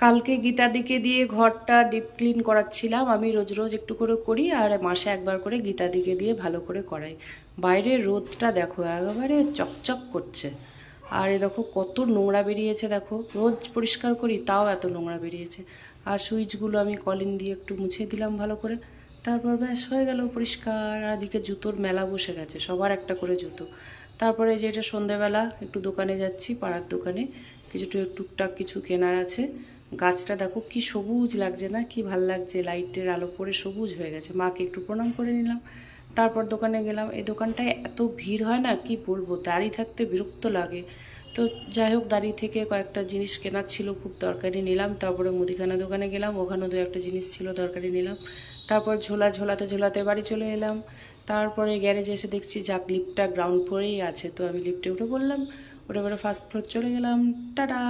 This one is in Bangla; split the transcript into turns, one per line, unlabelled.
কালকে গীতাদিকে দিয়ে ঘরটা ডিপ ক্লিন করাচ্ছিলাম। আমি রোজ রোজ একটু করে করি, আর মাসে একবার করে গীতাদিকে দিয়ে ভালো করে করাই। বাইরের রোদটা দেখো একেবারে চকচক করছে। আর এ দেখো কত নোংরা বেরিয়েছে, দেখো রোজ পরিষ্কার করি তাও এত নোংরা বেরিয়েছে। আর সুইচগুলো আমি কলিন দিয়ে একটু মুছে দিলাম ভালো করে, তারপর ব্যাস হয়ে গেল পরিষ্কার। আর এদিকে জুতোর মেলা বসে গেছে, সবার একটা করে জুতো। তারপরে যে এটা সন্ধেবেলা একটু দোকানে যাচ্ছি, পাড়ার দোকানে কিছু টুকটাক কিছু কেনার আছে। গাছটা দেখো কি সবুজ লাগছে না, কি ভাল লাগছে, লাইটের আলো পড়ে সবুজ হয়ে গেছে। মাকে একটু প্রণাম করে নিলাম, তারপর দোকানে গেলাম। এই দোকানটায় এত ভিড় হয় না, কি বলবো, দাঁড়িয়ে থাকতে বিরক্ত লাগে। তো যাই হোক, দাঁড়িয়ে থেকে কয়েকটা জিনিস কেনার ছিল, খুব দরকারি নিলাম। তারপরে মুদিখানা দোকানে গেলাম, ওখানেও দু একটা জিনিস ছিল দরকারি নিলাম। তারপর ঝোলাতে ঝোলাতে বাড়ি চলে এলাম। তারপরে গ্যারেজে এসে দেখছি যাক লিফটটা গ্রাউন্ড ফ্লোরেই আছে, তো আমি লিফটে উঠে পড়লাম। উঠে পড়ে ফার্স্ট ফ্লোর চলে গেলাম। টাটা।